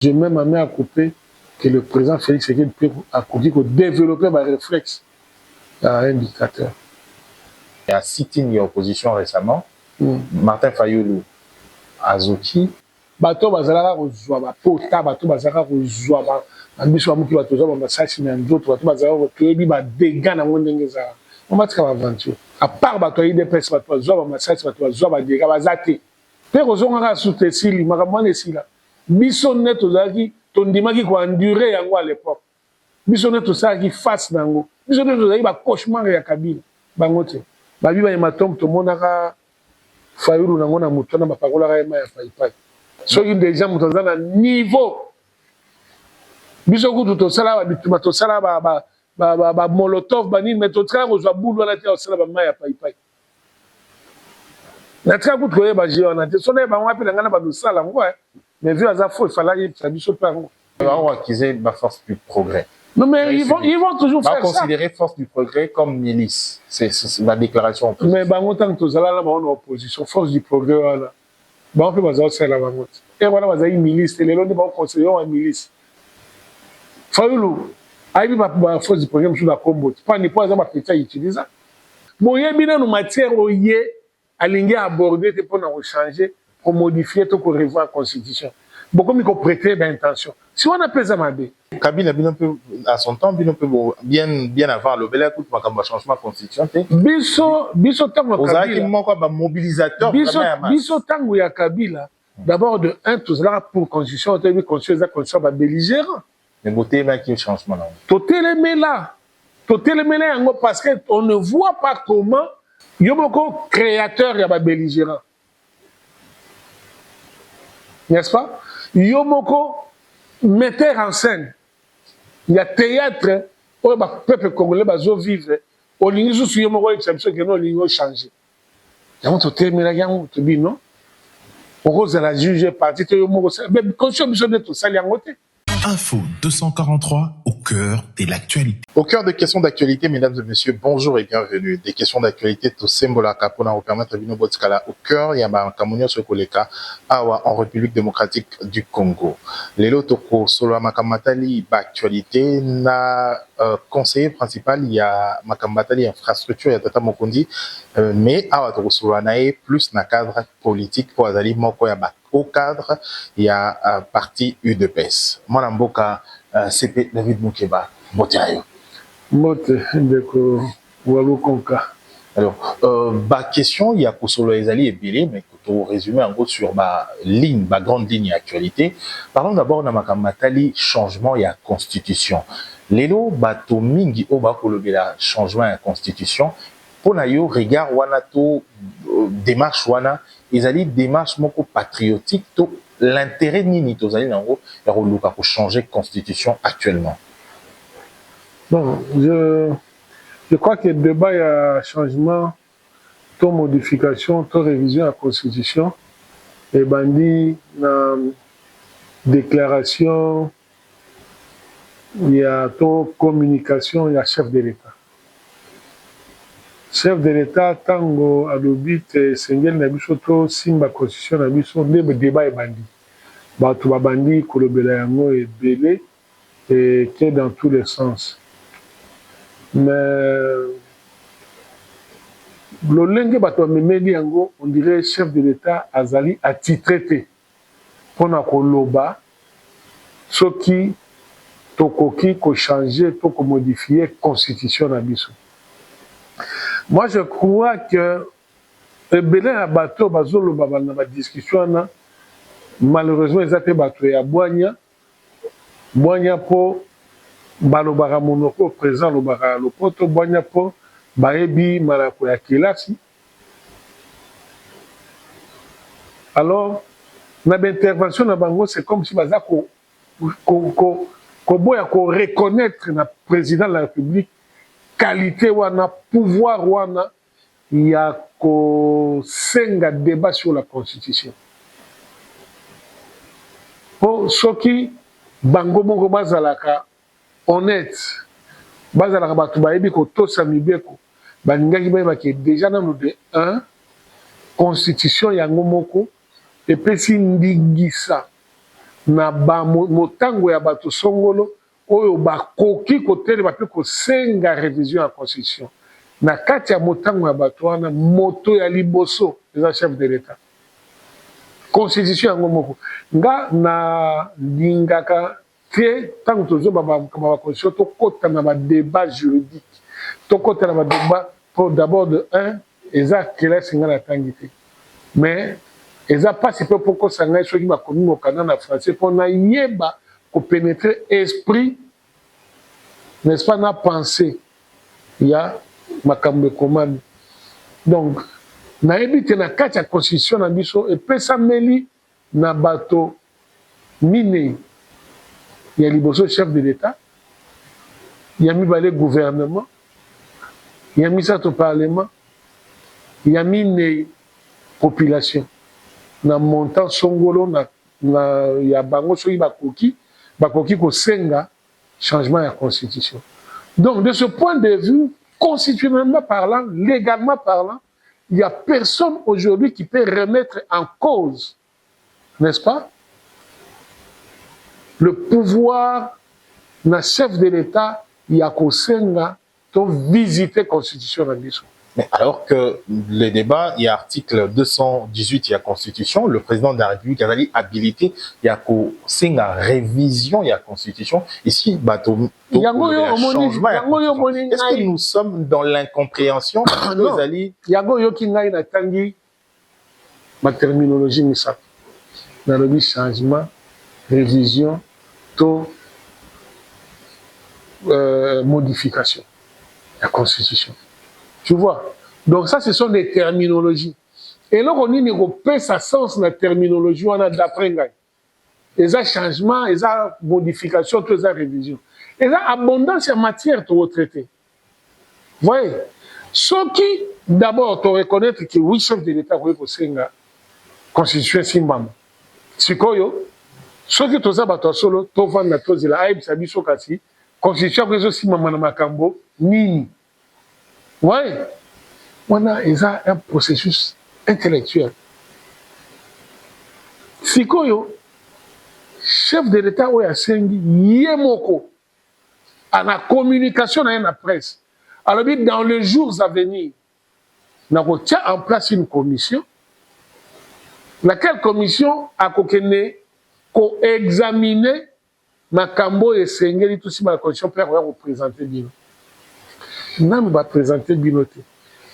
J'ai même amené à couper que le président Félix Tshisekedi a dit qu'il développer un réflexe à un dictateur. Il y a sit-in et opposition récemment. Martin Fayoulou, Azoki. Bato bazalaka kozwa bapota, bato bazalaka kozwa biso bamuki bato ozwa bamasasi na nzoto, bato bazalaka koyebi badega nango ndenge ezala. Omatika baventure. À part bato ya IDPS, bato bazwa bamasasi, bato bazwa badega, baza te. Mpe kozongaka suta esili, makambo wana esila. Biso nde tozalaki, tondimaki koendure yango à l'époque. Biso nde tosalaki face nango. Biso nde tozalaki bacauchemar ya Kabila. Bango te. Babi ba hématome tomonaka Fayoulou nango na moto na bapakolaka yema ya paipai. Soki déjà moto aza na niveau. Biso kutu tosala babituma tosala ba molotov banini mais totala kozwa bulu wana te osala ba mai ya paipai. Na tika kutu koyeba wana te. Sona ba ngwa pe na ngana ba dosala ngo mais vu aza faux il fallait que biso pe ngo. On va accuser la force du progrès. Non mais ils vont toujours faire ça. Considérer force du progrès comme milice. C'est la déclaration. Mais bango tant que tozala la ba en opposition force du progrès wana. Ba fait baza osala bango. Et voilà baza milice lelo ndi ba conseiller en milice. Fayoulou aibi ba force du progrès sur la combo. Pas ni pas za ba petit utiliser. Moyebi na no matière oyé alingi aborder te pour changer pour modifier to pour revoir la constitution. Beaucoup mi ko prêter d'intention. Si on appelle ça mabe. Kabila bien un peu à son temps, bien avant le bel écoute ma changement constitutionnel. Biso tango Kabila. Ba mobilisateur biso tango ya Kabila. D'abord de un tout cela pour constitution on t'a constitution ba belligérant. Mais beauté là qui changement là. Totelemé là yango parce que on ne voit pas comment yoboko créateur ya ba belligérant. N'est-ce pas? Yomoko metteur en scène. Il y a théâtre où le peuple congolais va vivre. Au lieu de se yomoko exception que non ligne changer. Yango to terminer yango to bi non. On cause la juger parti to yomoko mais conscience de tout ça yango te. Info 243 au cœur de l'actualité. Au cœur des questions d'actualité, mesdames et messieurs, bonjour et bienvenue. Des questions d'actualité, tout sembola kapona au permettre Bino Botskala au cœur, yamba kamunyo sokoleka awa en République démocratique du Congo. Lelo toko solo makamatali actualité na conseiller principal il y a makamatali infrastructure ya tata Mokondi mais awa toko solo nae plus na cadre politique pour azali moko ya ba au cadre, il y a parti UDPS. Mon amboka, c'était David Moukeba. Motiayo. Mote, ndeko, walukonka. Alors, question, il y a Kosolo Ezali et Bélé, mais pour résumer en gros sur ma ligne, ma grande ligne actualité. Parlons d'abord de Makamatali, changement et constitution. Lelo, bato mingi oba kolobela changement et constitution. Pour nayo, regard wanato, démarche wana, ils allaient démarche moko patriotique to l'intérêt nini to zali nango ya koluka pour changer constitution actuellement. Bon, je crois que le débat y a changement, to modification, to révision à la constitution et bandi na déclaration, il y a to communication, il y a chef de l'État. Chef de l'État, tango alobit sengel na biso to simba constitution na biso ndebe débat et bandi. Bato ba bandi kolobela yango ebele et que dans tous les sens. Mais lolenge bato memeli yango on dirait chef de l'État azali atitré pona koloba soki tokoki ko changer to ko modifier constitution na biso. Moi, je crois que Belé a bateau, bazolo babana ba discussion malheureusement ils étaient bateau ya Boigna po balobara monoko présent lobara lopoto Boigna po baebi malako ya kilasi. Alors, na intervention na bango c'est comme si baza ko boya ko reconnaître na président de la République qualité wana pouvoir wana ya ko senga débat sur la constitution pour soki bango moko bazalaka honnête bazalaka batu bayebi ko tosa mibeko baningaki bayeba ke déjà nanu de 1 constitution yango moko epesi ndingisa na ba motango ya bato songolo oyo bakoki kotelema mpe kosenga révision ya constitution na kati ya motango ya bato wana moto ya liboso eza chef de l'état constitution yango moko nga na lingaka te ntango tozoba makambo ya constitution tokota na badébat juridique tokota na badébat pour d'abord de un eza kelasi nga natangi te mais eza pasi mpe pokosa ngai soki bakomi mokanda na français mpo nayeba kopénétrer esprit n'est-ce pas na pensée ya makambo ekomami donc nayebi te na kati ya constitution na biso epesameli na bato minei ya liboso chef de l'état ya mibale gouvernement ya misato parlement ya minei population na montant songolo na ya bango soki bakoki kosenga changement ya constitution. Donc de ce point de vue, constitutionnellement parlant, légalement parlant, il n'y a personne aujourd'hui qui peut remettre en cause, n'est-ce pas, le pouvoir na chef de l'État ya kosenga to visiter constitution na biso. Mais alors que le débat, il y a article 218, il y a Constitution, le président de la République a dit habilité, il y a la révision, il y a Constitution. Ici, changement. Est-ce que nous sommes dans l'incompréhension? Non, il y a ma terminologie, mais changement, révision, modification, la Constitution. Tu vois? Donc ça, ce sont des terminologies. Et là, on y a sa sens dans la terminologie, on a d'après. Il y a changement, il y a modification, il y a révision. Il y a abondance en matière de retraité. Vous voyez? Ce qui, d'abord, te reconnaître que oui, chef de l'État, vous avez la constitution simbam. C'est quoi? Ce qui est ça, solo, tu vas dans la aïe, ça dit que constitution, vous avez simbam na makambo, nini. Oui, on a un processus intellectuel. Sikoyo, chef de l'État ou Yasengi, Yemoko, à la communication dans la presse. Alors, dans les jours à venir, on a en place une commission, laquelle commission a examiné Makambo et Sengeli, tout ce qui est la condition pour représenter bien. Nous va présenter Binoté.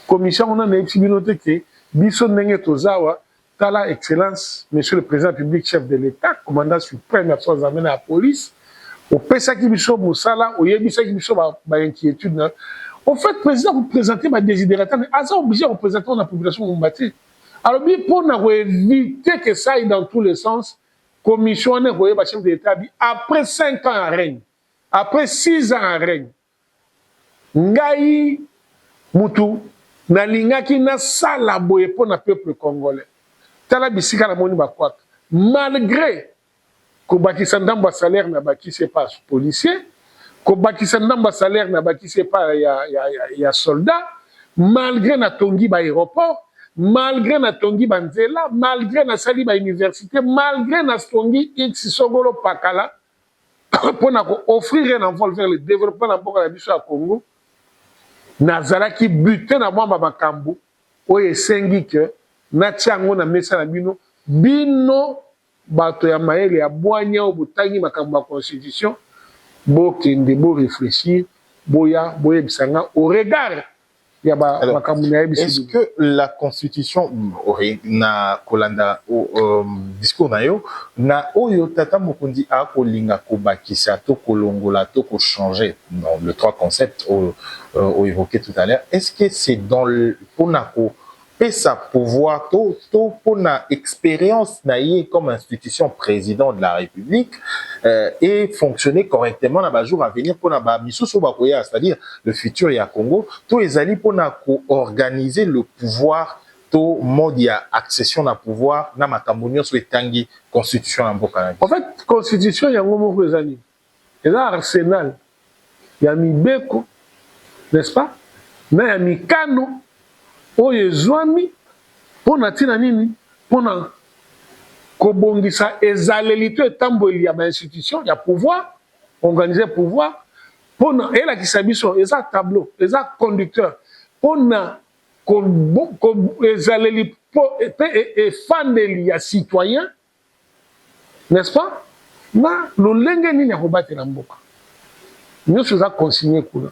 Commission, on a une Binoté qui est Bisso Nenge Tozawa, Tala Excellence, Monsieur le Président public, chef de l'État, commandant suprême des forces armées de la police, au Pessa qui Bisso Moussala, au Yebissa qui Bisso inquiétude. En fait, le président vous présentez ma désidérata, mais à ça obligé de représenter la population combattue. Alors, bien, pour éviter que ça aille dans tous les sens, commission, on a chef de l'État, après 5 ans en règne, après 6 ans en règne, ngai mutu nalingaki na sala boye po na peuple congolais tala bisika na moni bakwaka malgré ko bakisa ndamba salaire na bakise pas policier ko bakisa ndamba salaire na bakise pas ya soldat malgré na tongi ba aéroport malgré na tongi ba nzela malgré na sali ba université malgré na tongi x sogolo pakala pour na ko offrir un envol vers le développement na mboka na biso ya Congo. Nazalaki buté na mwamba makambu oyo esengi ke natia yango na mesa na bino bato ya mayele ya bwanya o butangi makambo ya constitution bokende bo réfléchir boyebisanga au regard ya makambo na yebisi. Est-ce que la constitution na kolanda discours na yo na oyo tata Mukundi a kolinga kobakisa to kolongola to ko changer dans le trois concepts évoqués tout à l'heure, est-ce que c'est dans le ponako pesa pouvoir to pona expérience naïe comme institution président de la République et fonctionner correctement dans les jours à venir pour na misusu bakoya, c'est-à-dire le futur ya Congo to ezali pona ko organiser le pouvoir to mode ya accession na pouvoir na makambo nyonso etangi constitution na mboka. En fait, constitution yango moko ezali eza arsenal ya mibeko, n'est-ce pas, na ya mikano oyo ezwami mpona ntina nini mpona kobongisa ezaleli to etamboli ya institution ya pouvoir organiser pouvoir pona elakisa biso eza tableau eza conducteur pona ezaleli pe efandeli ya citoyen, n'est-ce pas, na lolenge nini ya kobatela mboka nyonso eza consigné kuna.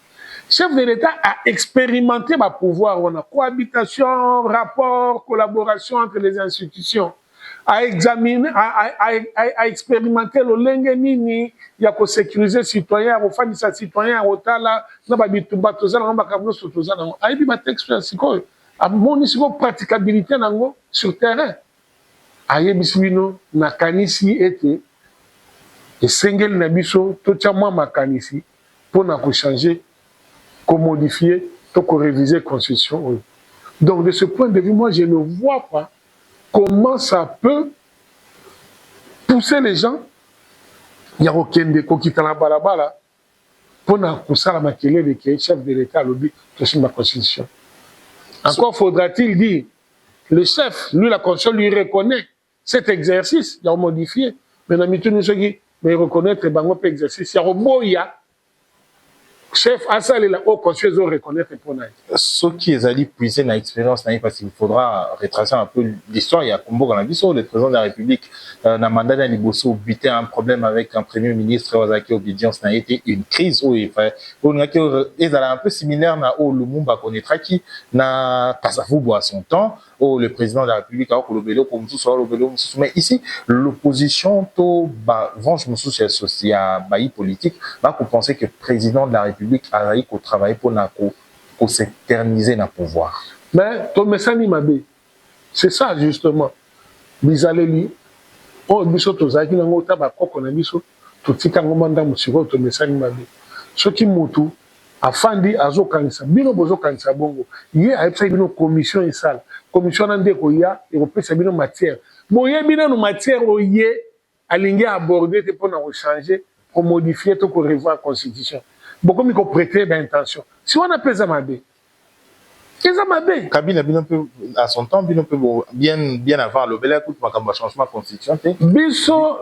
Chef de l'État a expérimenté ma pouvoir, on a cohabitation, rapport, collaboration entre les institutions, a examiné, a expérimenté le lenge nini ya ko sécuriser citoyen, ko fandisa citoyen otala na ba bitumba tozala na ba kabno tozala na aibi ba texte siko a moni siko praticabilité nango sur terrain. Ayebisi bino na kanisi ete esengeli na biso to tia mwa makanisi pour na ko changer, qu'on modifier, qu'on réviser la Constitution. Donc, de ce point de vue, moi, je ne vois pas comment ça peut pousser les gens. Il y a aucun déco qui est dans la balabala pour pousser la maquille de qui chef de l'État à l'objet de la Constitution. Encore faudra-t-il dire, le chef, lui, la Constitution lui reconnaît cet exercice, il a modifié. Mais il reconnaît que c'est exercice. Il y a un chef à ça, la haute conscience de reconnaître pour nous. Ce qui est allé puiser dans l'expérience, parce qu'il faudra retracer un peu l'histoire. Il y a Combo Ganabiso, le président de la République, dans mandat d'Aliboso, buté un problème avec un premier ministre, Ozaki Obedience, n'a été une crise où il fallait, ils allaient un peu similaire à où Lumumba connaîtra qui n'a pas à vous à son temps, où le président de la République a eu le vélo comme tout sur le vélo. Mais ici, l'opposition, tout, venge, monsieur, c'est un bailli politique, va penser que le président de la République a eu travailler pour s'éterniser dans le pouvoir. Mais ton message Mabé, c'est ça justement. Bizaleli, oh biso tozaki na ngota ba koko na biso, totika ngomanda musiko to message Mabé. Soki mutu afandi azokanisa bino bozokanisa bongo. Ye aipsa bino commission esala. Commission nande ko ya e ko pesa bino matière. Boye bino no matière oye alingi aborder te pour na changer, pour modifier to ko revoir la constitution. Beaucoup de prêter d'intention. Si on appelle ça Mabé, c'est ça Mabé. Kabila à son temps, bien avant le bel écoute, comme changement de constitution.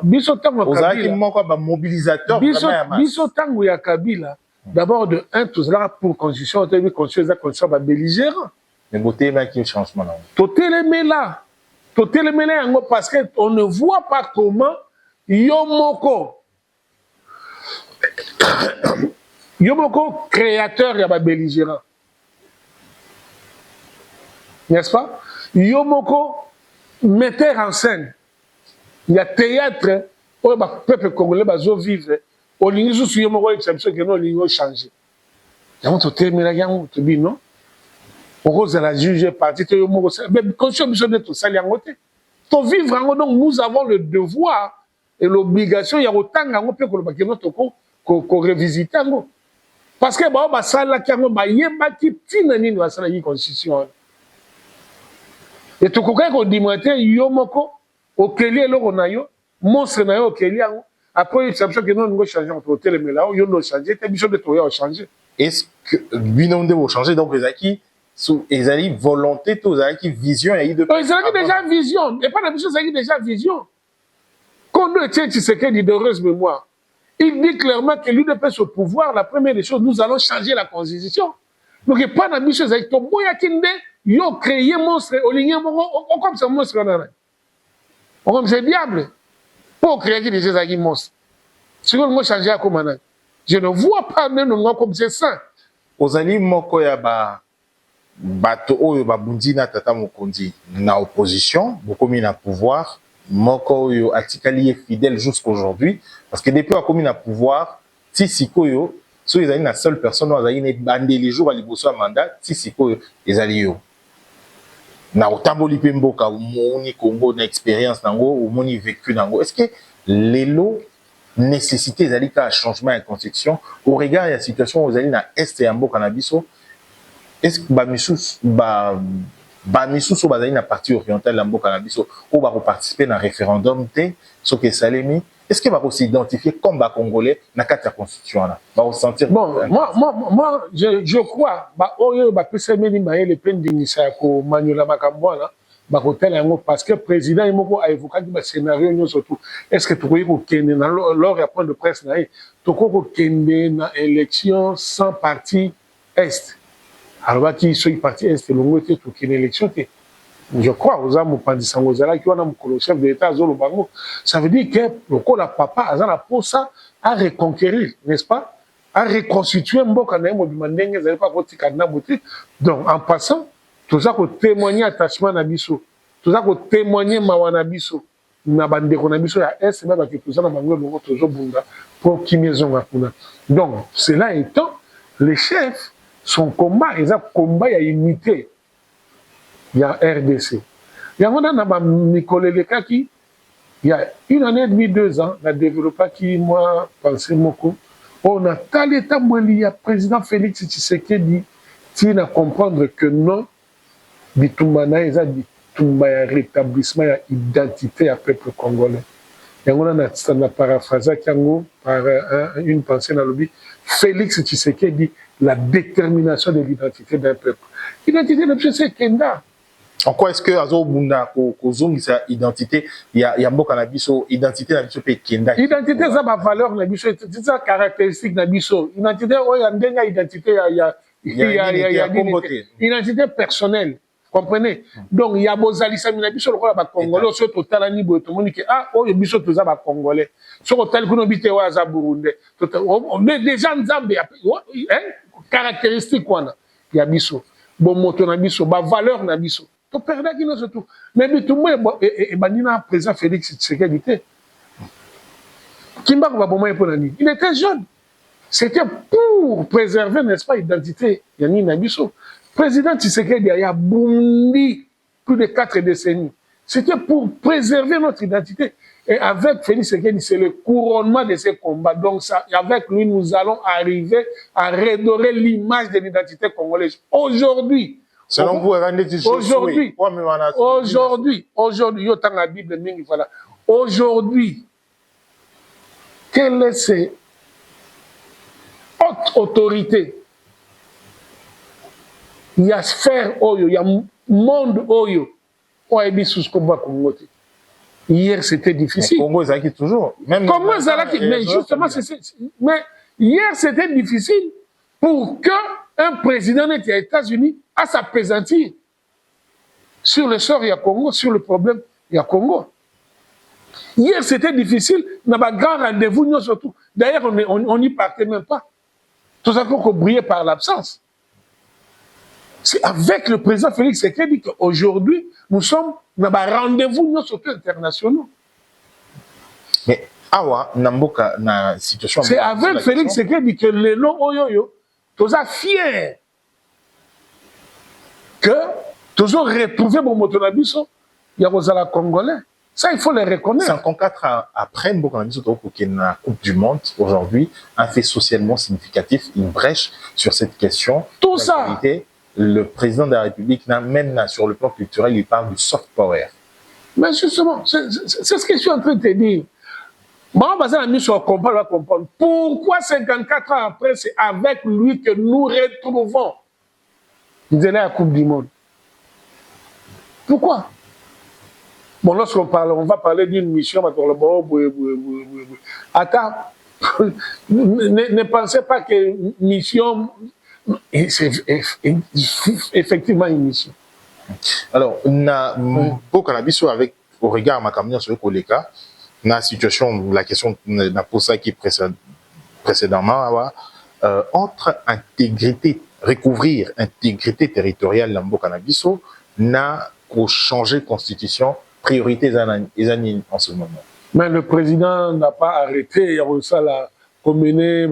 Biso tango Kabila. Mobilisateur. Biso tango ya Kabila. D'abord de un, tout cela pour constitution, on a vu constitution va belligérant. Mais beauté mais qui changement là. Totel là parce que on ne voit pas comment Yomoko créateur ya ba belligérant. N'est-ce pas? Yomoko metteur en scène. Il y a théâtre où le peuple congolais va vivre. Au lieu de Yomoko exception que non ligne changer. Yango to terminer yango to bi non. Oko la juger parti to Yomoko mais conscience de tout ça yango te. To vivre yango donc nous avons le devoir et l'obligation ya otanga yango pe ko ba que notre ko revisiter yango. Parce que bah ça là qui a yeba qui tina nini wasala yi constitution. Et tout quoi qu'on dit matin Yomoko okeli eloko na yo monstre na yo okeli yango après il s'absent que non ngo changer entre hôtel mais là yo no changer t'es biso de toi changer. Est-ce que lui non de changer donc les acquis sous les volonté tous les acquis vision et de ils ont déjà vision et pas la biso ça déjà vision. Quand nous étions Tshisekedi de heureuse mémoire. Il dit clairement que l'UDPS au pouvoir, la première des choses, nous allons changer la constitution. Donc, il n'y a pas d'ambition. Il y a créé un monstre, on comme ça, monstre. On comme c'est diable. Pour créer des monstres. Si on veut changer à comment je ne vois pas même comme c'est ça. Aux amis, moko ya bato oyo babundi na tata mokonzi na opposition, beaucoup mis na pouvoir. Moko yo atikali est fidèle jusqu'aujourd'hui parce que depuis a commis na pouvoir Tsisikoyo so ils la seule personne ont ne bandé les jours à liboso à mandat Tsisikoyo les alliés na otamboli pemboka moni Congo na expérience nango ou moni vécu nango est-ce que lelo nécessité les alliés à changement de constitution au regard de la situation aux alliés na est et mboka na biso est-ce que misusu bazali na partie orientale la mboka na biso ou ba participer na référendum té ce que salemi est-ce que va s'identifier comme ba congolais na carte de constitution là va ressentir bon moi je crois ba oyo ba pesa meni maye le pendingisa ko manyola makambo là bakotela yango parce que président moko a évoqué ba scénario surtout est-ce que tokoki kokende na lors ya point de presse na ye tokoki kokende na élection sans parti est alobaki soki parti est elongo te tokende élection te. Je crois aux âmes mopanzisango ezalaki wana mokolo chef de l'état azoloba yango. Ça veut dire que lokola papa aza na posa à reconquérir, n'est-ce pas, à reconstituer mboka na ye mobima ndenge ezali pa kotika na bote. Donc en passant toza kotémoigner attachement na biso, toza kotémoigner mawa na biso na bandeko na biso ya est me bake toza na bango elongo tozobunda mpo kimi ezonga kuna. Donc cela étant, les chefs, son combat eza combat ya unité ya RDC. Yango na ba mikolo elekaki il y a 1 année et demie, 2 ans, na développé qui moi pensé moko on a talé tamboli ya président Félix Tshisekedi qui n'a comprendre que non bitumba na eza bitumba ya rétablissement ya identité ya peuple congolais. Yango na paraphrase yango par une pensée na lobby Félix Tshisekedi la détermination de l'identité d'un peuple. L'identité de M. Kenda. En quoi est-ce que Azo Bunda sa identité il y a mboka na biso identité na biso pe Kenda. Identité ça ba valeur na biso c'est ça caractéristique na biso. Identité oyo ndenga identité ya identité personnelle. Comprenez? Donc il y a bozalisa mina biso lokola ba congolais so total ni boto moni ke ah oyo biso toza ba congolais. So total kuno bité wa za burundais. Mais déjà nzambe caractéristique wana ya biso. Bon moto na biso ba valeur na biso. To perdre qui nous surtout. Mais bitumwe et banina président Félix Tshisekedi te. Kimba ko ba bomo pour nani. Il était jeune. C'était pour préserver n'est-ce pas l'identité ya ni na biso. Président Tshisekedi a bondi plus de 4 décennies. C'était pour préserver notre identité. Et avec Félix Tshisekedi, c'est le couronnement de ces combats. Donc, ça, avec lui, nous allons arriver à redorer l'image de l'identité congolaise. Aujourd'hui, selon vous, aujourd'hui, quelle est cette haute autorité? Il y a sphère oyo, il y a monde oyo. Hier, c'était difficile. Congo, ça qui toujours. Même Congo, mais justement, mais hier, c'était difficile pour qu'un président des États-Unis a s'appesantir sur le sort du Congo, sur le problème du Congo. Hier, c'était difficile. On a un grand rendez-vous, nous surtout. D'ailleurs, on n'y partait même pas. Tout ça qu'on brillait par l'absence. C'est avec le président Félix Tshisekedi qu'aujourd'hui, nous sommes dans un rendez-vous surtout internationaux. Mais, awa, namboka, na situation. C'est avec Félix Tshisekedi que les noms oyoyo, tous sont fiers que tous ont retrouvé mon motonabiso, il y a Rosala Congolais. Ça, il faut les reconnaître. 54 ans après, Mboka-Nabiso, la Coupe du Monde, aujourd'hui, un fait socialement significatif, une brèche sur cette question. Tout ça. Le président de la République, même sur le plan culturel, il parle du soft power. Mais justement, c'est ce que je suis en train de te dire. Moi, on va mis sur comprendre. Pourquoi 54 ans après, c'est avec lui que nous retrouvons la Coupe du Monde? Pourquoi? Bon, lorsqu'on parle, on va parler d'une mission. Attends, ne pensez pas que mission... C'est effectivement une mission. Alors, na Mboka-Nabiso avec au regard ma camion sur le Koleka, na situation, la question n'a posé ça qui précédemment, entre intégrité, recouvrir intégrité territoriale de Mboka-Nabiso, n'a qu'au changer constitution, priorité en ce moment. Mais le président n'a pas arrêté, il y a ça la commune,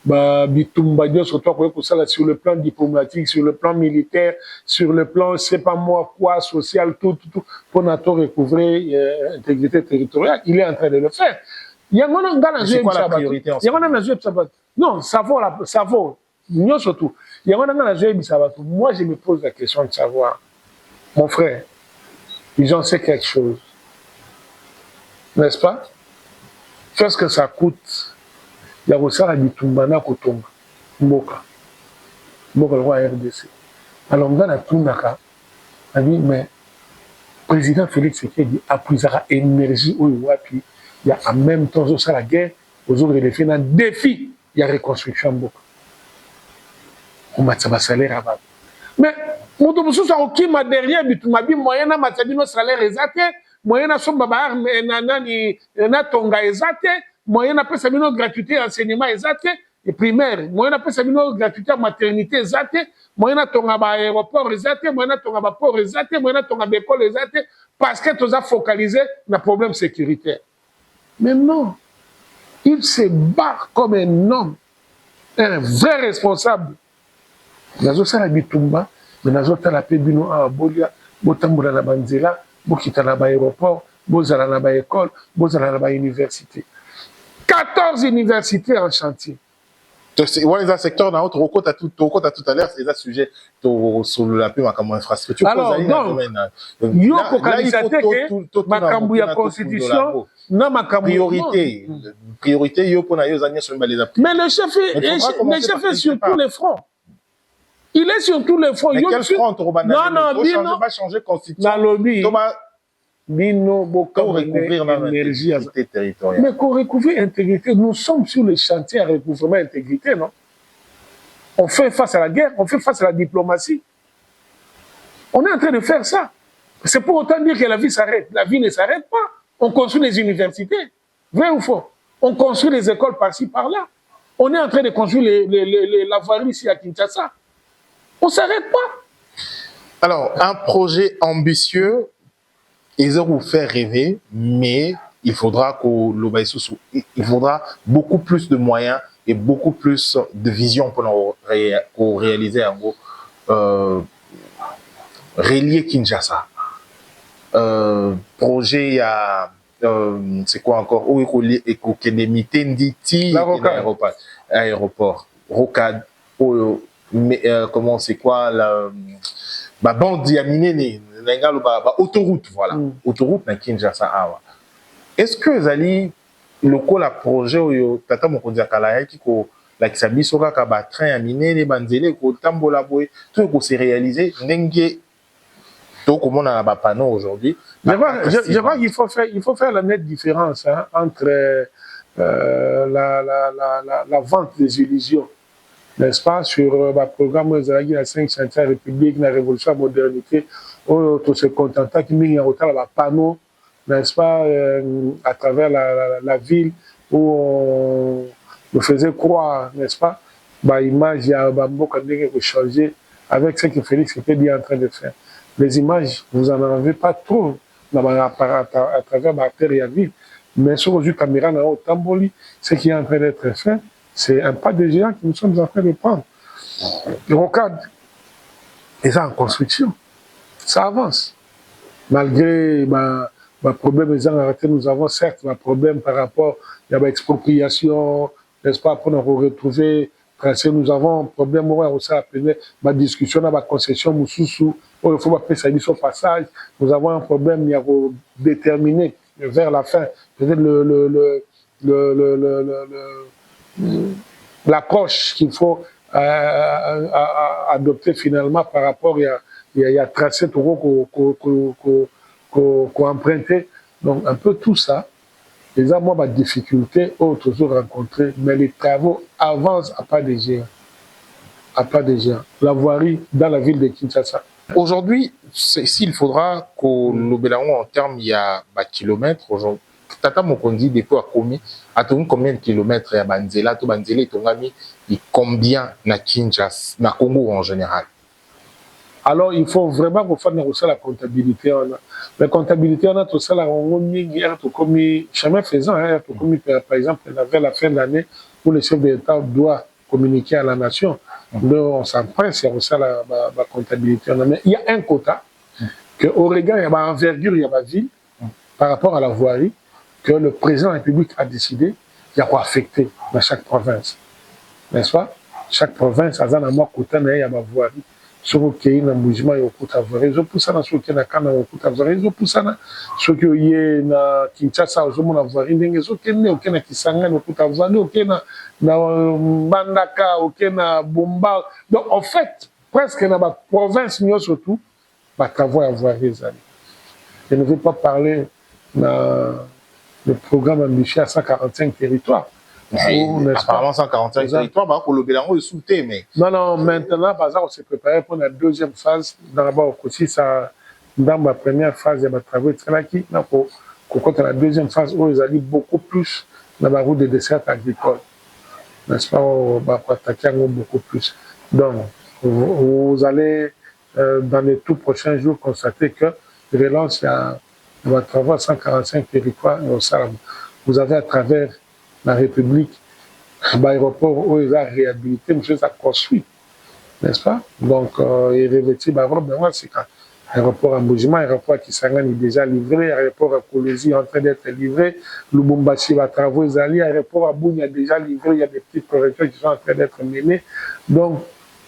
sur le plan diplomatique, sur le plan militaire, sur le plan, c'est pas moi quoi, social, tout, pour notre recouvrer intégrité territoriale. Il est en train de le faire. C'est quoi la priorité en ce moment? Non, ça vaut. Nous surtout. Moi, je me pose la question de savoir, mon frère, ils en savent quelque chose. N'est-ce pas? Qu'est-ce que ça coûte? Il y a aussi un bitumbana kotonga mboka le roi RDC alors ngana tunaka Oui, mais président Félix Tshisekedi a pris énergie où il y a en même temps aussi la guerre, aux autres il fait un défi, il y a reconstruction beaucoup. On m'a dit salaire avant. Mais moto mususu okima derrière bitumabi moyen na matabino salaire ezate, moyen na somba ba arme na nani na tonga ezate, moyen na pesa bino gratuité enseignement ezate et primaire, moyen na pesa bino gratuité maternité ezate, moyen na tonga ba aéroport ezate, moyen na tonga ba port ezate, moyen na tonga ba école ezate parce que tous a focalisé na problème sécuritaire. Mais non, il se bat comme un homme, un vrai responsable. Nazosala bitumba, mais nazotala pe bino a bolia, botambola na banzela, bokita na ba aéroport, bozala na ba école, bozala na ba université. 14 universités en chantier. Ouais, les secteurs dans autre à tout à l'heure, c'est un sujet sur la plus comme infrastructure. Alors, donc, yo kokalisate ke makambu ya constitution na makambu priorité yo pona yo zanya sur les mais le chef est sur tous les fronts. Il est sur tous les fronts. Mais quel front non, non, Bino va changer constitution. Dans lobby. Bino, beaucoup recouvrir l'énergie territoriale. Mais qu'on recouvre l'intégrité, nous sommes sur le chantier à recouvrement d'intégrité, non? On fait face à la guerre, on fait face à la diplomatie. On est en train de faire ça. C'est pour autant dire que la vie s'arrête. La vie ne s'arrête pas. On construit les universités. Vrai ou faux? On construit les écoles par-ci, par-là. On est en train de construire la voirie ici à Kinshasa. On ne s'arrête pas. Alors, un projet ambitieux, ils vous faire rêver, mais il faudra beaucoup plus de moyens et beaucoup plus de vision pour réaliser un gros relier Kinshasa. Projet, il y a c'est quoi encore? Où aéroport, Rocade, comment c'est quoi la bande diaminée autoroute, voilà. Autoroute na Kinshasa awa. Est-ce que Zali local la projet ou tata mokonzi akala ki ko la kisabiso kaka ba train ya minene banzele ko tambola boy tout ko se réaliser ndenge to comme on a ba panneau aujourd'hui. Je crois qu'il faut faire la nette différence hein, entre la vente des illusions, n'est-ce pas, sur le programme de la 5 chantiers République, la révolution, la modernité, où tout se contentant qui met en retard le panneau, n'est-ce pas, à travers la ville, où on faisait croire, n'est-ce pas, l'image, il y a beaucoup de changer avec ce que Félix était en train de faire. Les images, vous n'en avez pas trop à travers la terre et la ville, mais sur les caméras, au Tamboli, ce qui est en train d'être fait, c'est un pas de géant que nous sommes en train de prendre. Le rocade, et ça en construction, ça avance. Malgré ma problème, nous avons certes un problème par rapport à l'expropriation, n'est-ce pas, pour nous retrouver. Nous avons un problème aussi à ma discussion dans ma concession Moussoussou, il faut pas ça au passage. Nous avons un problème déterminé vers la fin. Peut-être l'approche qu'il faut adopter finalement par rapport à tracé qu'on emprunté. Donc un peu tout ça. Les gens ont des difficultés, autres toujours rencontrées, mais les travaux avancent à pas de géant. À pas de géant. La voirie dans la ville de Kinshasa. Aujourd'hui, s'il faudra qu'au Lobélaon, en termes, il y a kilomètres, aujourd'hui, Tata Mokondi, depuis à combien de kilomètres il y a Banzela, tout Banzela, et combien na Kinshasa, na Congo en général? Alors, il faut vraiment qu'on fasse la comptabilité. La comptabilité, on a tout ça, chemin faisant, par exemple, vers la fin de l'année, où le chef de l'État doit communiquer à la nation. Nous, on s'empresse, il y a aussi la comptabilité. Mais il y a un quota, qu'au regard, il y a une envergure, il y a une ville, par rapport à la voirie, que le président de la République a décidé, il y a quoi affecter dans chaque province. N'est-ce pas? Chaque province, a un quota, il y a une voirie. Sur lequel il y a un mouvement, il y a un voirie. Ils ont poussé dans ce qu'il y a un voirie. Ils ont poussé dans ce qu'il y a Kinshasa, ils ont un voirie. Ils ont un Kisanga, ils ont un voirie. Ils ont un Bandaka, ils ont un Bomba. Donc, en fait, presque dans la province, surtout, travaux à voir les années. Je ne veux pas parler dans le programme ambitieux à 145 territoires. Apparemment, 145 territoires, bah, pour le bilan, est mais. Non, maintenant, par exemple, on s'est préparé pour la deuxième phase. D'abord, aussi, ça, dans ma première phase, il y a des travaux de Tsalaki. Quand la deuxième phase, où ils allaient beaucoup plus dans la route des desserts agricoles. N'est-ce pas, on va attaquer beaucoup plus. Donc, vous allez, dans les tout prochains jours, constater que relance, il y a travaux à 145 territoires au Salam. Vous avez à travers la République, l'aéroport où ils ont réhabilité, monsieur, ça construit, n'est-ce pas? Donc, il revêtit, c'est quand l'aéroport à Mbujima, l'aéroport à Kisangani est déjà livré, l'aéroport à Kolezi est en train d'être livré, Lubumbashi va travaux, l'aéroport à Boune est déjà livré, il y a des petites corrections qui sont en train d'être menées. Donc,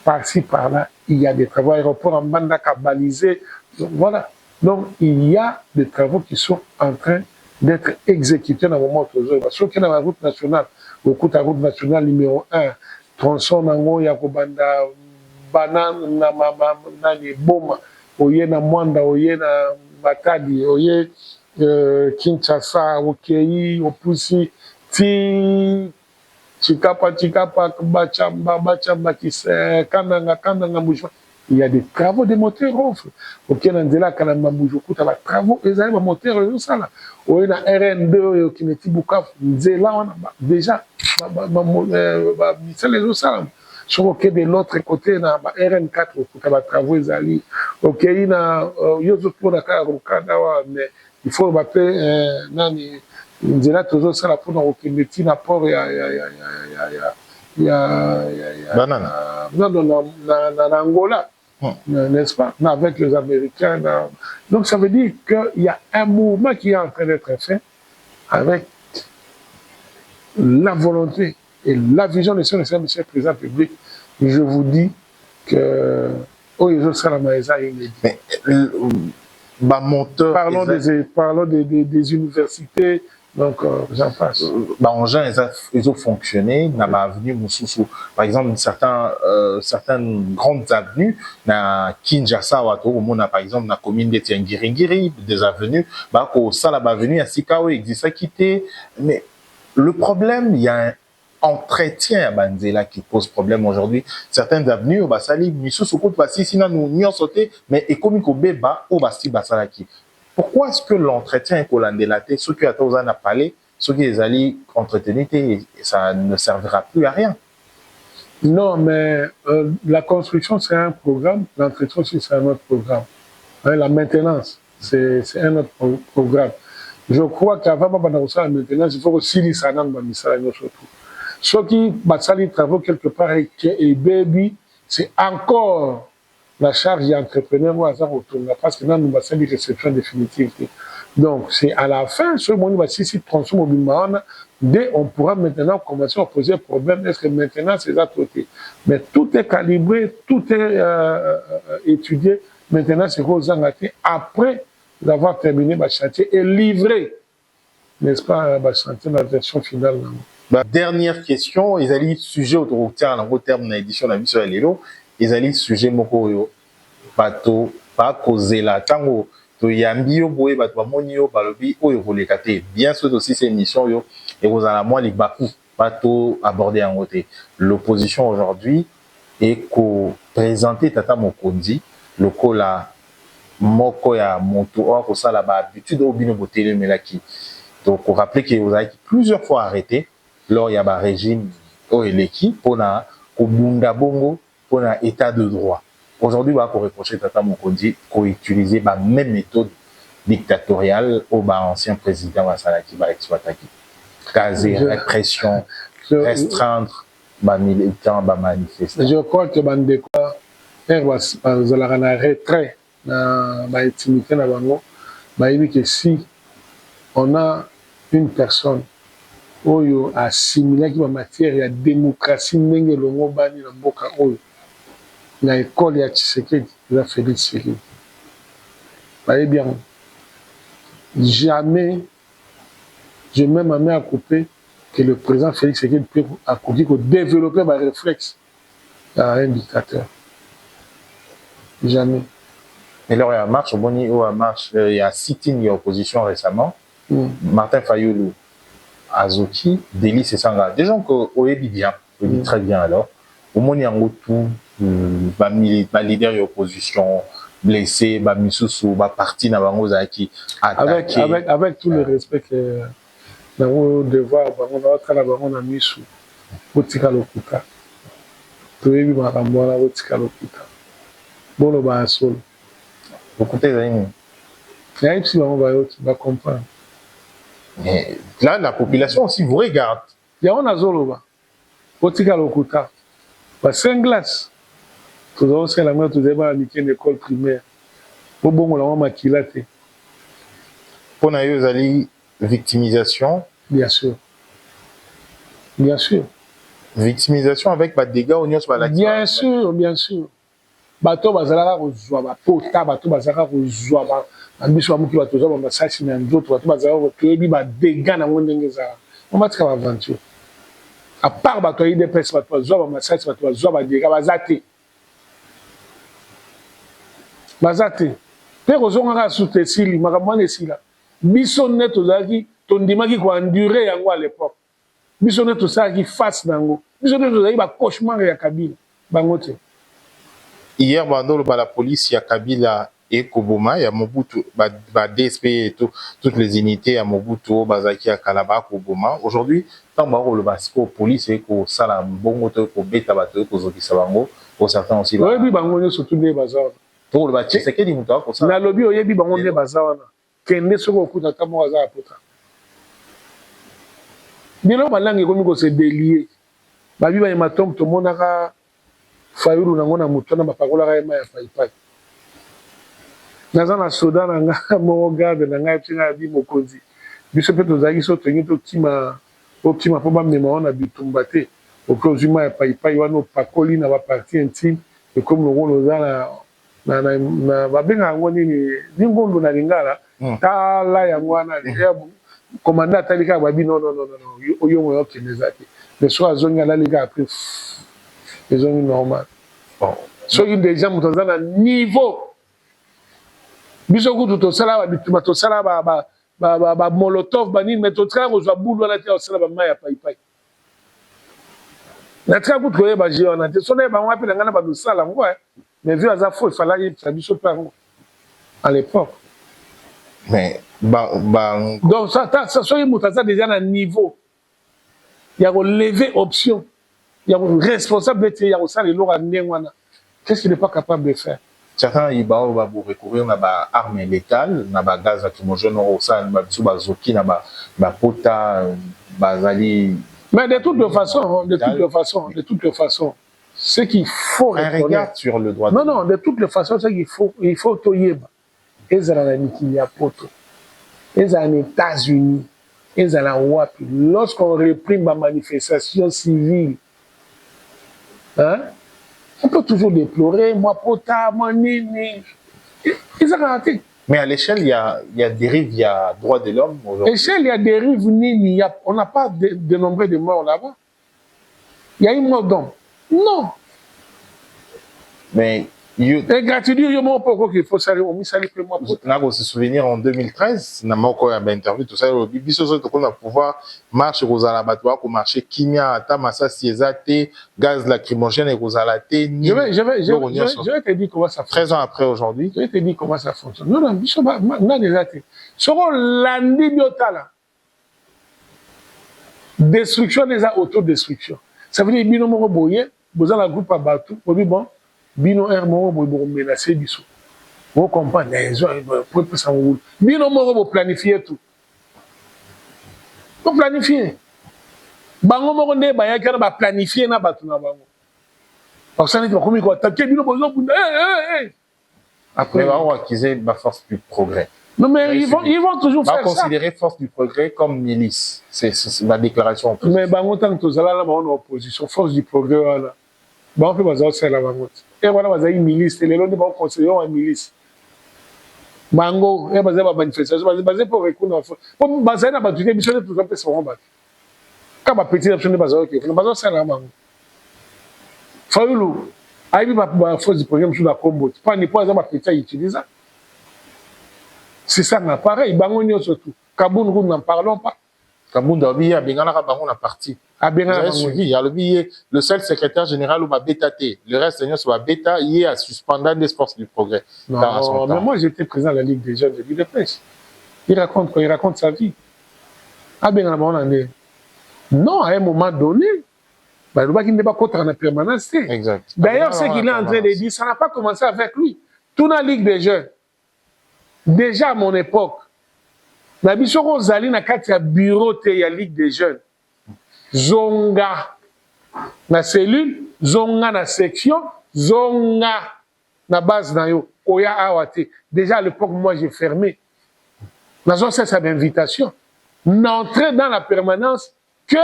par-ci, par-là, il y a des travaux. L'aéroport en Bandaka balisé. Donc, voilà. Donc, il y a des travaux qui sont en train d'être exécutés dans le moment où parce que dans la route nationale, au coup de la route nationale numéro 1, tronçon nango yakobanda banane na ni boma oye na mwanda oye na matadi oye Kinshasa okei opusi ti chikapa bachamba kananga mouchwa. Il y a des travaux de moteurs ronfles. Ok, Nandela, Kanama Moujoukouta, les travaux, ils ont des moteurs, ils ont ça là. On a RN2, qui n'est pas Bukav, Nzela, on a déjà, c'est les autres ça là. Sur ok, de l'autre côté, on a RN4, pour que les travaux, ils allaient. Ok, il y a, mais il faut m'appeler, Nzela, toujours ça là, pour nous, ok, médecine à port, il y a, Banane. Non, Angola. N'est-ce pas? Avec les Américains. Donc, ça veut dire qu'il y a un mouvement qui est en train d'être fait avec la volonté et la vision de ce monsieur le président public. Je vous dis que parlons des universités. Donc, j'en passe. En général, ils ont fonctionné. Par exemple, certaines grandes avenues, na Kinshasa, par exemple, na commune de Tiangiringiri, des avenues, ça, la avenue à Sikao existe quitté. Mais le problème, il y a un entretien à Banzela qui pose problème aujourd'hui. Certaines avenues, Basali, Misusuko, Basi, sinon nous n'y sauté, mais économique au Beba, au Basti Basalaki. Pourquoi est-ce que l'entretien est colandélaté, ceux qui ont parlé, ceux qui les allaient entretenir, ça ne servira plus à rien? Non, mais la construction, c'est un programme, l'entretien aussi, c'est un autre programme. Hein, la maintenance, c'est un autre programme. Je crois qu'avant de la maintenance, il faut aussi les sanang surtout. Ceux qui les travaux quelque part et baby, c'est encore la charge des entrepreneurs ou hasard autour parce que là, nous avons une réception définitive. Donc, c'est à la fin, ce moment où si transforme mobilement, on pourra maintenant commencer à poser problème. Est-ce que maintenant, c'est à côté? Mais tout est calibré, tout est étudié. Maintenant, c'est aux engager après d'avoir terminé le chantier et livré, n'est-ce pas, le chantier, la version finale. Dernière question, ils allaient sujet autour en terme d'édition de la mission Lelo. Ils allaient sujet moko bateau pas causer la tango to yambi yo boye bato bamoni yo balobi oyo kolekate bien sûr aussi ces missions yo et vous allez moi les bakou bateau aborder en côté l'opposition aujourd'hui est ko présenter Tata Mokonzi le kola moko ya moto or ça là ba habitude au bino botele melaki donc on rappeler que vous avez plusieurs fois arrêté lors il y a ba régime o eleki pona ko bunda bongo pona état de droit. Aujourd'hui, on va reprocher Tata Mokonzi qu'on utilise la même méthode dictatoriale au ancien président Wassalaki va exploiter. Caser, répression, restreindre les militants, les manifestants. Je crois que Bandeko, vous allez en retrait dans l'intimité, que si on a une personne qui a assimilé en matière de démocratie, dans l'école de Tshisekedi, il a fait des Tshisekedi. Voyez bien, jamais je mets ma main à couper que le président Félix Tshisekedi peut développer un réflexe à un dictateur. Jamais. Mais là, il y a marche, au Boni, ou à marche, il y a sitting, il y a opposition récemment. Martin Fayoulou, Azoki, Délice et Sanga. Des gens qui vit bien, vit très bien alors. Au moins, il y a un tout, ma leader de l'opposition, blessé, ma misusu, ma parti, na bango zaki, attaqué. Avec tout le respect que nous devons avoir, on a mis sous Otika Lokuta. Tout le monde a mis Otika Lokuta. Bon, on va solo. Écoutez, Zaini. Il y a une petite on va comprendre. Mais là, la population aussi vous regarde. Il y a un azolo, Otika Lokuta. C'est une glace. Tout le monde sait la main, tout le monde a mis une école primaire. Pour bon, on a maquillé. Pour nous, allez victimisation. Bien sûr. Bien sûr. Victimisation avec des dégâts au niveau de la bien sûr, bien sûr. Bato bazalaka kozwa ba pota, bato bazalaka kozwa ba biso ba muki bato zo ba sachi na ndoto, bato bazalaka koyebi ba dégâts na ndenge za. On va tika aventure. À part bato yi des personnes bato zo ba sachi bato zo ba dégâts bazate. Bazate. Pe kozonga ka soute sili makambo na sila. Biso neto zaki tondimaki ko endurer yango à l'époque. Biso neto saki face nango. Biso neto zaki ba cauchemar ya Kabila. Bango te. Hier, la police, il y a Kabila et Koboma, il y a Mobutu, DSP et toutes les unités à Mobutu, Bazaki, à Kalaba, Koboma. Aujourd'hui, tant que la police et que ça, bon, que bêta bateau, que Zoki Sabango, pour certains aussi. Oui, bango, surtout des bazars. Pour le bâtiment, c'est quel imouta pour ça? Na lobby, il y a des bango des bazars. Kende soko okuta tamo azara pota. Bino balangi komi ko se délier. Babi ba matom to monaka Fayoulou na mutona bapakola ka ema ya paipai. Naza na soda na nga mo garde na nga tinga bi mokonzi. Biso pe tozaki so tongi to kima po ba mema na bitumba te. Okozima ya paipai wana pakoli na ba partie intime et comme le rôle na babenga ngo nini ngondo na lingala tala ya ngwana commandant talika babi non oyo mo yokenezaki. Le soir zonga la liga après les hommes normal. Bon. Soki des gens mutoza na niveau. Biso kutu to sala ba bituma to sala ba molotov ba nini meto tsala ko zwa bulu na te o sala ba maya paipai. Na tsaka kutu ko ba jio na te sona ba ngwapi ngana ba do sala ngwa mais vu aza faux il fallait que biso pango à l'époque. Mais donc ça soki mutoza déjà na niveau. Il y a lever option. Il y a un responsable de il y a aussi les lois à qu'est-ce qu'il n'est pas capable de faire? Certains ils vont recourir à des armes létales, à des gaz lacrymogènes, au sein de zoki, à pota, bazali. Mais de toute façon, ce qu'il faut un regard sur le droit. Non, de toute façon, ce qu'il faut toyeba. Ils ont un qui a poto. Ils ont les États-Unis. Ils ont la wapi. Lorsqu'on réprime la manifestation civile. Hein? On peut toujours déplorer, moi, pota, moi, nini. Ils ont raté. Mais à l'échelle, il y a dérive, il y a droit de l'homme. À l'échelle, il y a dérive, nini. On n'a pas dénombré de morts là-bas. Il y a une mort d'homme. Non. Mais. Et gratitude, il y a un peu qu'il faut saluer. On se souvenir en 2013, on a encore une interview, tout ça, on a pouvoir marcher aux alabatouas, pour marcher Kimia, Tamasa, Siezate, gaz lacrymogène et aux alatés. Je vais te dire comment ça fonctionne. 13 ans après aujourd'hui. Je vais te dire comment ça fonctionne. Non, non, déjà, ce qu'on l'a dit, destruction des autodestruction. Ça veut dire que bino moko boye, boza la groupe à Batou, bon, bino er moko boye bo menacer biso. Vous comprenez, pour ça on bino moko bo planifier tout. Pour planifier. Bango moko ne ba yakana ba planifier na Batou na bango. Parce que ça komi ko attaquer bino bozo bunda après on va accuser la force du progrès. Non, mais ils vont toujours faire ça. Considérer force du progrès comme milice. C'est la déclaration. Mais tant que tu as là, on opposition, force du progrès, voilà. On peut pas faire la bangote. Et voilà, on a une milice. Les gens vont considérer une milice. Bango, et basé sur la manifestation, basé pour reconnaître. Pour baser na batuité, mission de tout ça peut se rendre. Quand ma petite option de basé, ok, on basé sur la bango. Fayoulou, aïe ma force du progrès sur la combo. Pas ni pas ma petite utiliser. C'est ça, pareil. Bangonio surtout. Kaboun, nous n'en parlons pas. Kaboun Dabi, a Bengana Kabango na parti. Vous avez suivi, il y a le seul secrétaire général ou Beta T. Le reste, c'est Beta, il est à suspendre des forces du progrès. Non, mais moi, j'étais président de la Ligue des jeunes de l'UDPS. Il raconte sa vie. Non, à un moment donné, il n'est pas contre la permanence. Exact. D'ailleurs, ce qu'il est en train de dire, ça n'a pas commencé avec lui. Tout la Ligue des jeunes, déjà à mon époque, na biso ko zali na kati ya bureau te ya Ligue des jeunes. Zonga na cellule, zonga na section, zonga na base na yo. Oya awate. Déjà à l'époque, moi j'ai fermé. Nazo c'est sa invitation. N'entrer dans la permanence que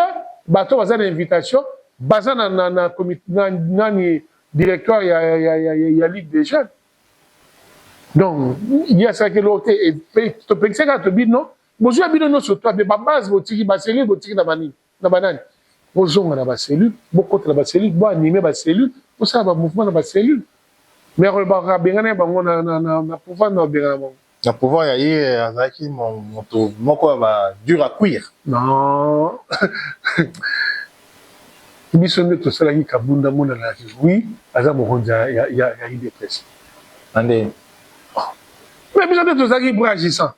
bateau bazan invitation, bazan na comité na directoire ya Ligue des jeunes. Donc, il y a ça que l'autre et tu peux que tu dis non. Bonjour, bien non sur toi, mais ma base, botiki, ma cellule, botiki, na banane. Bonjour, na ba cellule, beaucoup de la cellule, bon animé ba cellule, pour ça, ba mouvement na ba cellule. Mais on va bien na pouvoir na bien na. Na pouvoir y aller, azaki mon quoi va dur à cuire. Non. Bisonne tout ça là qui kabunda mona la. Oui, azam ronja il y a des presses. Andé. Mais bien sûr, tous qui bragissant.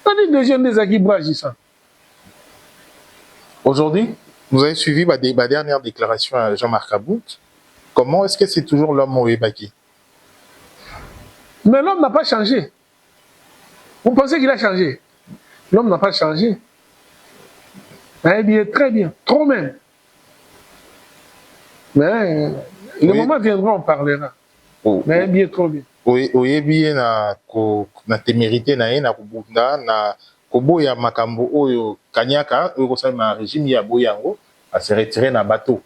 On dit des jeunes des qui bragissant. Aujourd'hui, vous avez suivi ma dernière déclaration à Jean-Marc About. Comment est-ce que c'est toujours l'homme Moïbaki? Mais l'homme n'a pas changé. Vous pensez qu'il a changé? L'homme n'a pas changé. Eh bien, très bien, trop même. Mais le moment viendra, on parlera. Mais bien, trop bien. Oui, bien na témérité na kubunda na koboya makambo oyo kanyaka oyo kosala ma régime ya boyango a se retirer na bateau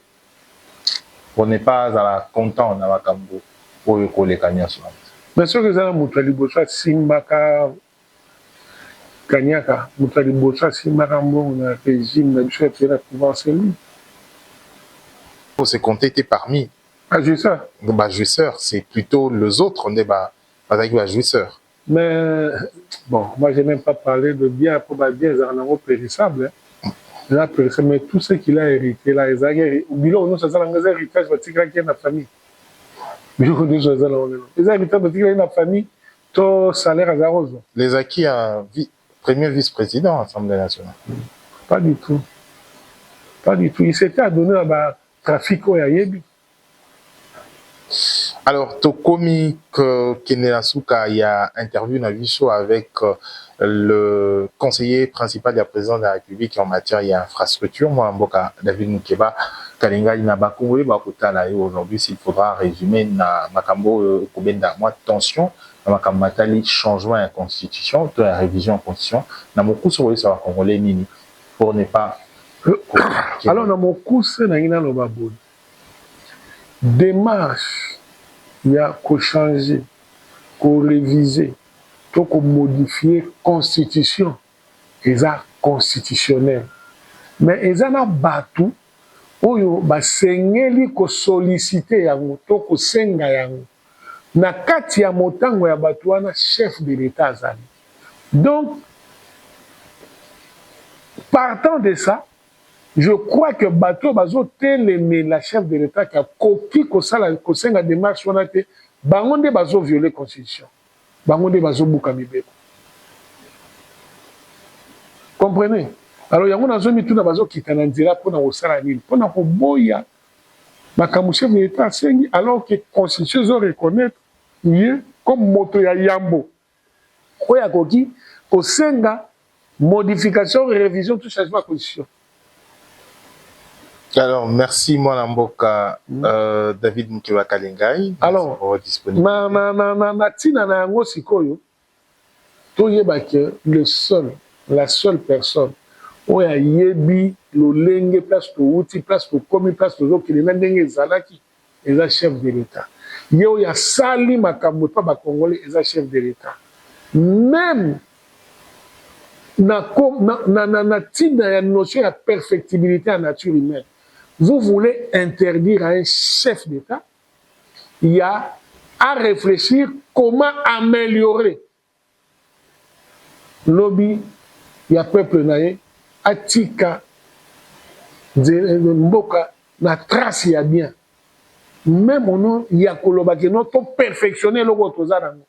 pour ne pas ala content na makambo oyo koleka nyonso. Mais ce que ça mutu liboso simbaka kanyaka mutu liboso simbaka mbongo na régime na biso ya pouvoir c'est lui. Faut se compter parmi jouisseur. Bah, jouisseur, c'est plutôt les autres, on est bah, jouisseur. Mais bon, moi je n'ai même pas parlé de bien, pour bien, ils en ont périssable. Mais tout ce qu'il a hérité, là, ils ont hérité. Au bilan, nous, ça, c'est un héritage, c'est qu'il y a la famille. Ils ont hérité la famille, tout salaire à Zaroz. Les acquis à premier vice-président à l'Assemblée nationale. Pas du tout. Pas du tout. Il s'était adonné à trafic au Yayebi. Alors, Tokomi Kenelasuka, il y a interview avec le conseiller principal de la présidence de la République en matière d'infrastructure. Moi, Mboka David Mukeba, Kalinga Inabakowe, Bakotala, aujourd'hui, s'il faudra résumer na Makambo Kobenda, moi, tension, na Makamatali, changement à la constitution, de la révision en constitution, na Mokou sur le savoir congolais Nini, pour ne pas. Alors, na Mokou, c'est na Lobabou. Démarche, il y a qu'à changer, qu'à réviser, qu'à modifier la constitution, et ça constitutionnel. Mais ils ont battu, où ils ont sollicité, ils ont sollicité, na kati ya motango ya batu wana chef de l'État azali. Donc, partant de ça, je crois que bateau bazo télémé la chef de l'État qui a copié que ça la kosenga démarche on a été bangonde bazo violer constitution. Bangonde bazo buka mibeko. Comprenez? Alors yango nazo mi tuna bazo kitana nzira pona osala nini? Pona ko boya makamu chef de l'État sengi alors que constitution zo reconnaître mieux comme moto ya yambo. Oya koki kosenga modification révision tout changement de constitution. Alors, merci, moi, Mboka, David Mukeba Kalingai. Alors, la seule personne où il y a yebi, le lenge, place to outil, place to commis, place to zo, qui est l'endenge zalaki, et la chef de l'État. Il y a sali makambo, pas congolais, et la chef de l'État. Même, na notion de perfectibilité en nature humaine. Vous voulez interdire à un chef d'État, il y a à réfléchir comment améliorer lobby ya peuple naye atika mboka na trace ya bien même ono ya koloba ke no to perfectionner loko toza nango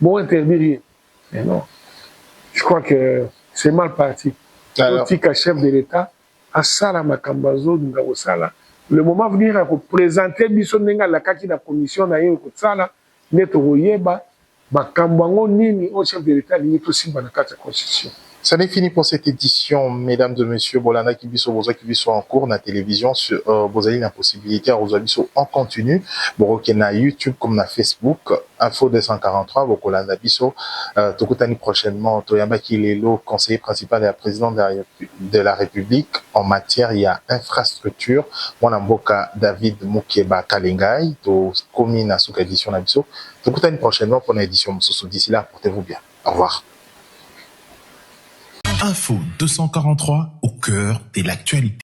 bon intervenir mais non je crois que c'est mal parti. Tika chef de l'État asala makambo azolinga kosala le moment venir à présenter biso ndenge la kaki na commission na ye kosala nde tokoyeba makambo yango nini au chef de l'État alingi tosimba na kati ya constitution. Ça n'est fini pour cette édition, mesdames et messieurs. Bolanda qui biso, boza qui biso en cours na télévision, sur vous avez la possibilité à boza biso en continu. Boroke na YouTube comme na Facebook, Info 243, Bokolanda biso. Tokutani prochainement, Toyamba qui est le conseiller principal et la présidente de la République en matière il y a infrastructure. Mwana mboka David Mukeba Kalengai, to komi na souka édition na biso. Tokutani prochainement pour une édition Moussou. D'ici là, portez-vous bien. Au revoir. Info 243 au cœur de l'actualité.